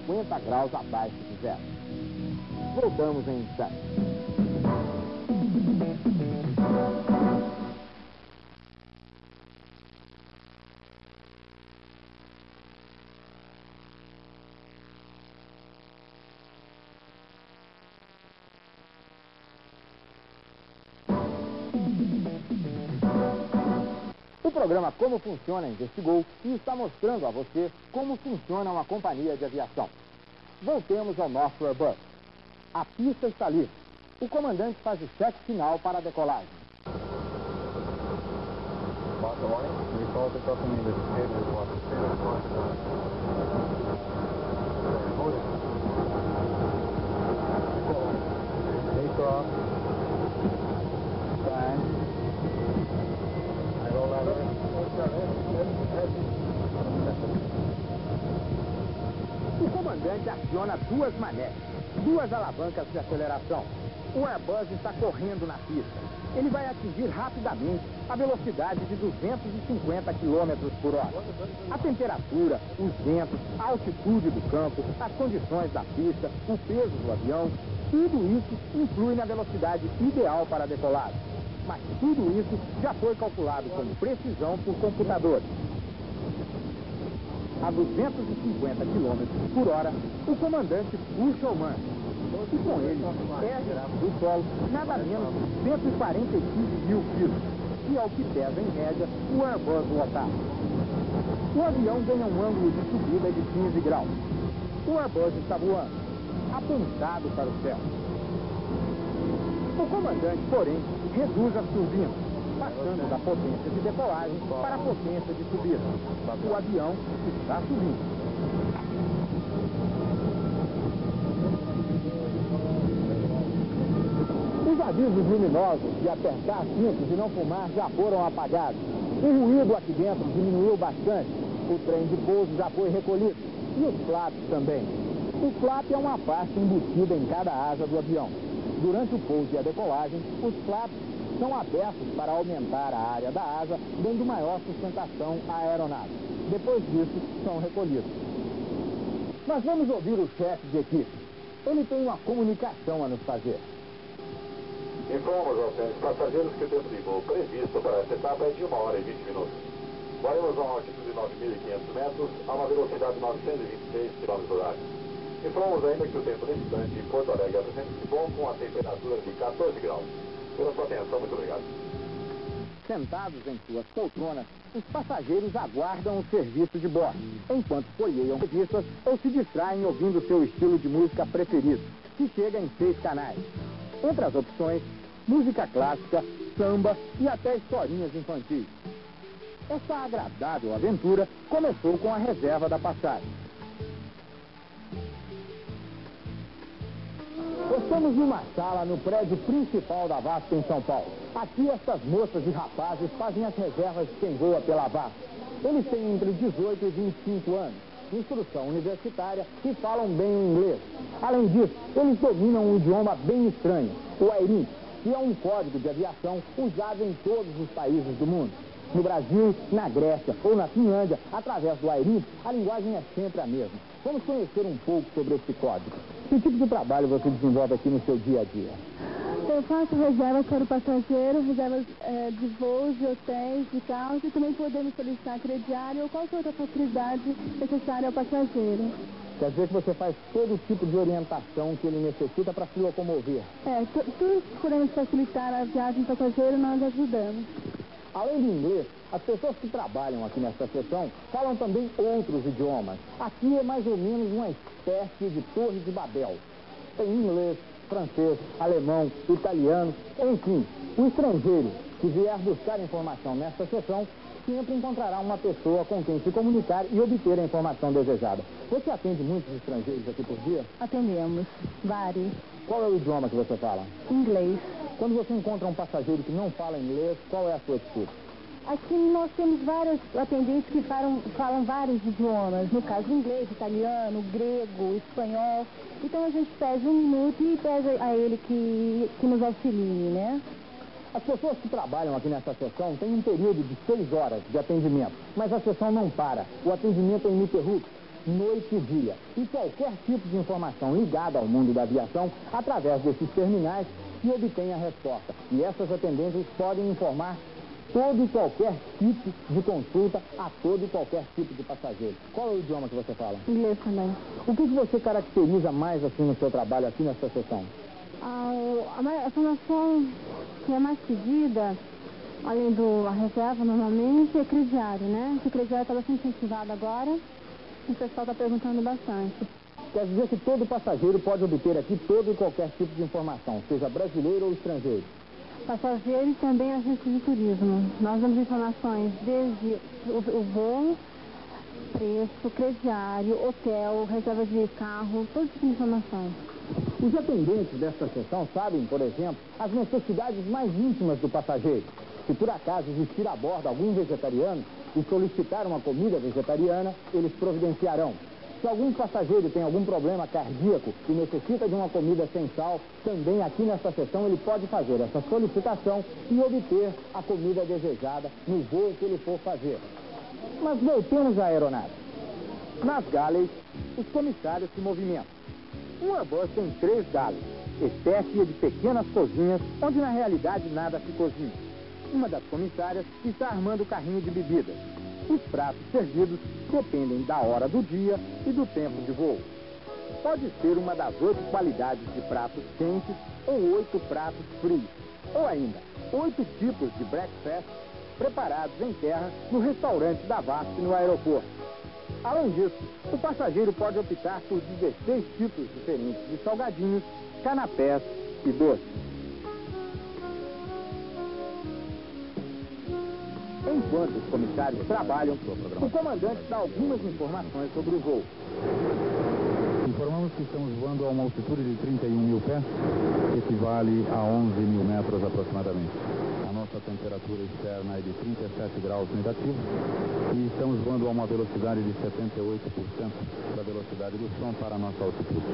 50 graus abaixo de zero. Voltamos em instantes. O programa Como Funciona investigou e está mostrando a você como funciona uma companhia de aviação. Voltemos ao nosso Airbus. A pista está livre. O comandante faz o cheque final para a decolagem. O comandante aciona duas manetes, duas alavancas de aceleração. O Airbus está correndo na pista. Ele vai atingir rapidamente a velocidade de 250 km por hora. A temperatura, os ventos, a altitude do campo, as condições da pista, o peso do avião, tudo isso influi na velocidade ideal para a decolagem. Mas tudo isso já foi calculado com precisão por computadores. A 250 km por hora, o comandante puxa o manche. E com ele, perde do solo nada menos de 145 mil quilos, que é o que pesa em média o Airbus lotado. O avião ganha um ângulo de subida de 15 graus. O Airbus está voando, apontado para o céu. O comandante, porém, reduz as turbinas, passando da potência de decolagem para a potência de subida. O avião está subindo. Os avisos luminosos de apertar cintos e não fumar já foram apagados. O ruído aqui dentro diminuiu bastante. O trem de pouso já foi recolhido. E os flaps também. O flap é uma parte embutida em cada asa do avião. Durante o pouso e a decolagem, os flaps são abertos para aumentar a área da asa, dando maior sustentação à aeronave. Depois disso, são recolhidos. Mas vamos ouvir o chefe de equipe. Ele tem uma comunicação a nos fazer. Informamos aos senhores passageiros que o tempo de voo previsto para essa etapa é de 1 hora e 20 minutos. Voaremos a uma altitude de 9.500 metros a uma velocidade de 926 km por hora. Informamos ainda que o tempo nesse instante em Porto Alegre é sempre bom, com a temperatura de 14 graus. Pela sua atenção, muito obrigado. Sentados em suas poltronas, os passageiros aguardam o serviço de bordo, enquanto folheiam revistas ou se distraem ouvindo seu estilo de música preferido, que chega em 6 canais. Entre as opções, música clássica, samba e até historinhas infantis. Essa agradável aventura começou com a reserva da passagem. Estamos numa sala no prédio principal da VASP em São Paulo. Aqui estas moças e rapazes fazem as reservas de quem voa pela VASP. Eles têm entre 18 e 25 anos, instrução universitária e falam bem o inglês. Além disso, eles dominam um idioma bem estranho, o AIRIM, que é um código de aviação usado em todos os países do mundo. No Brasil, na Grécia ou na Finlândia, através do AIRIM, a linguagem é sempre a mesma. Vamos conhecer um pouco sobre esse código. Que tipo de trabalho você desenvolve aqui no seu dia a dia? Eu faço reservas para o passageiro, reservas de voos, de hotéis, de carros e também podemos solicitar crediário ou qualquer outra facilidade necessária ao passageiro. Quer dizer que você faz todo tipo de orientação que ele necessita para se locomover? Tudo que podemos facilitar a viagem do passageiro, nós ajudamos. Além do inglês, as pessoas que trabalham aqui nesta seção falam também outros idiomas. Aqui é mais ou menos uma espécie de Torre de Babel. Tem inglês, francês, alemão, italiano, enfim. O estrangeiro que vier buscar informação nesta seção sempre encontrará uma pessoa com quem se comunicar e obter a informação desejada. Você atende muitos estrangeiros aqui por dia? Atendemos, vários. Qual é o idioma que você fala? Inglês. Quando você encontra um passageiro que não fala inglês, qual é a sua atitude? Aqui nós temos vários atendentes que falam vários idiomas, no caso inglês, italiano, grego, espanhol. Então a gente pede 1 minuto e pede a ele que nos auxilie, né? As pessoas que trabalham aqui nessa sessão têm um período de 6 horas de atendimento, mas a sessão não para. O atendimento é ininterrupto. noite e dia. E qualquer tipo de informação ligada ao mundo da aviação, através desses terminais, se obtém a resposta. E essas atendentes podem informar todo e qualquer tipo de consulta a todo e qualquer tipo de passageiro. Qual é o idioma que você fala? Inglês também. O que você caracteriza mais assim no seu trabalho aqui nessa sessão? A formação que é mais pedida, além da reserva normalmente, é crediário, né? O crediário está bastante incentivado agora, o pessoal está perguntando bastante. Quer dizer que todo passageiro pode obter aqui todo e qualquer tipo de informação, seja brasileiro ou estrangeiro? Passageiros e também agentes de turismo. Nós damos informações desde o voo, preço, crediário, hotel, reserva de carro, todas essas informações. Os atendentes desta sessão sabem, por exemplo, as necessidades mais íntimas do passageiro. Se por acaso existir a bordo algum vegetariano e solicitar uma comida vegetariana, eles providenciarão. Se algum passageiro tem algum problema cardíaco e necessita de uma comida sem sal, também aqui nesta sessão ele pode fazer essa solicitação e obter a comida desejada no voo que ele for fazer. Mas voltemos à aeronave. Nas galleys, os comissários se movimentam. Um Airbus tem 3 galleys, espécie de pequenas cozinhas, onde na realidade nada se cozinha. Uma das comissárias está armando o carrinho de bebidas. Os pratos servidos dependem da hora do dia e do tempo de voo. Pode ser uma das 8 qualidades de pratos quentes ou 8 pratos frios. Ou ainda, 8 tipos de breakfast preparados em terra no restaurante da VASP no aeroporto. Além disso, o passageiro pode optar por 16 tipos diferentes de salgadinhos, canapés e doces. Enquanto os comissários trabalham, o comandante dá algumas informações sobre o voo. Informamos que estamos voando a uma altitude de 31 mil pés, que equivale a 11 mil metros aproximadamente. A nossa temperatura externa é de 37 graus negativos e estamos voando a uma velocidade de 78% da velocidade do som para a nossa altitude.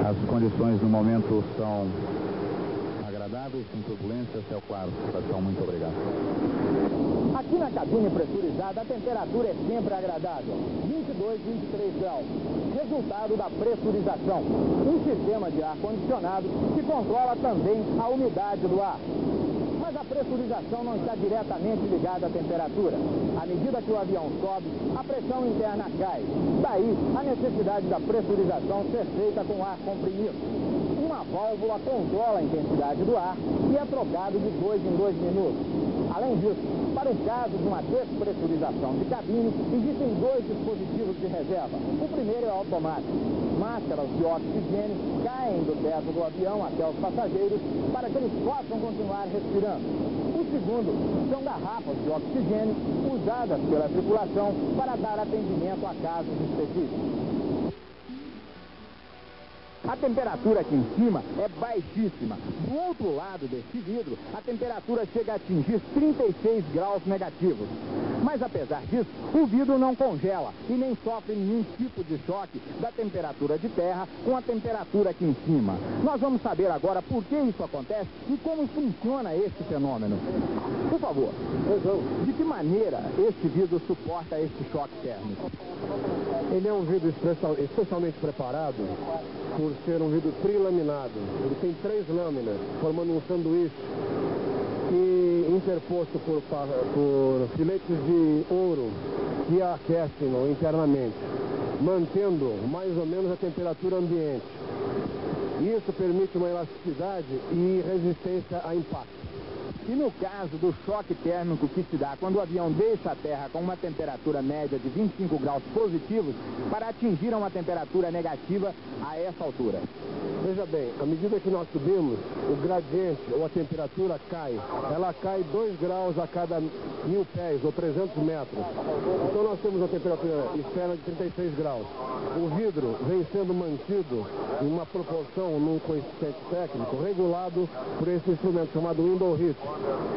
As condições no momento são agradáveis, sem turbulência, céu claro. Muito obrigado. Aqui na cabine pressurizada, a temperatura é sempre agradável, 22, 23 graus. Resultado da pressurização, um sistema de ar-condicionado que controla também a umidade do ar. Mas a pressurização não está diretamente ligada à temperatura. À medida que o avião sobe, a pressão interna cai. Daí, a necessidade da pressurização ser feita com ar comprimido. Uma válvula controla a intensidade do ar e é trocado de 2 em 2 minutos. Além disso, para o caso de uma despressurização de cabine, existem 2 dispositivos de reserva. O primeiro é automático. Máscaras de oxigênio caem do teto do avião até os passageiros para que eles possam continuar respirando. O segundo são garrafas de oxigênio usadas pela tripulação para dar atendimento a casos específicos. A temperatura aqui em cima é baixíssima. Do outro lado deste vidro, a temperatura chega a atingir 36 graus negativos. Mas apesar disso, o vidro não congela e nem sofre nenhum tipo de choque da temperatura de terra com a temperatura aqui em cima. Nós vamos saber agora por que isso acontece e como funciona esse fenômeno. Por favor, de que maneira este vidro suporta esse choque térmico? Ele é um vidro especialmente preparado por ser um vidro trilaminado. Ele tem 3 lâminas, formando um sanduíche que, interposto por filetes de ouro que aquecem internamente, mantendo mais ou menos a temperatura ambiente. Isso permite uma elasticidade e resistência a impacto. E no caso do choque térmico que se dá quando o avião deixa a terra com uma temperatura média de 25 graus positivos para atingir uma temperatura negativa a essa altura? Veja bem, à medida que nós subimos, o gradiente ou a temperatura cai. Ela cai 2 graus a cada 1000 pés ou 300 metros. Então nós temos uma temperatura externa de 36 graus. O vidro vem sendo mantido em uma proporção, num coeficiente técnico, regulado por esse instrumento chamado window heat,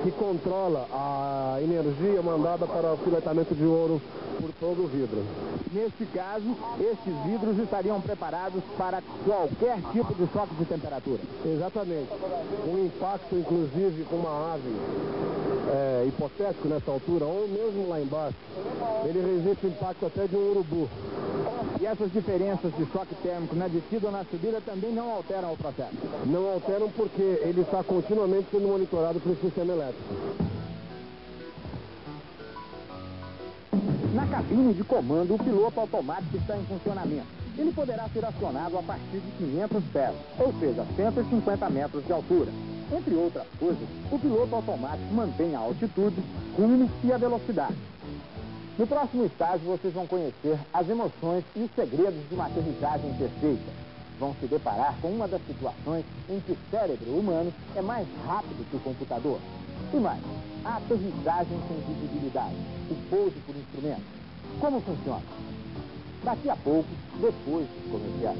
que controla a energia mandada para o filetamento de ouro por todo o vidro. Neste caso, estes vidros estariam preparados para qualquer tipo de choque de temperatura. Exatamente. Um impacto, inclusive, com uma ave hipotético nessa altura, ou mesmo lá embaixo, ele resiste o impacto até de um urubu. E essas diferenças de choque térmico na descida ou na subida também não alteram o processo? Não alteram porque ele está continuamente sendo monitorado pelo sistema elétrico. Na cabine de comando, o piloto automático está em funcionamento. Ele poderá ser acionado a partir de 500 pés, ou seja, 150 metros de altura. Entre outras coisas, o piloto automático mantém a altitude, rumo e a velocidade. No próximo estágio, vocês vão conhecer as emoções e os segredos de uma aterrissagem perfeita. Vão se deparar com uma das situações em que o cérebro humano é mais rápido que o computador. E mais, a aterrissagem sem visibilidade, o pouso por instrumento. Como funciona? Daqui a pouco, depois dos comerciais.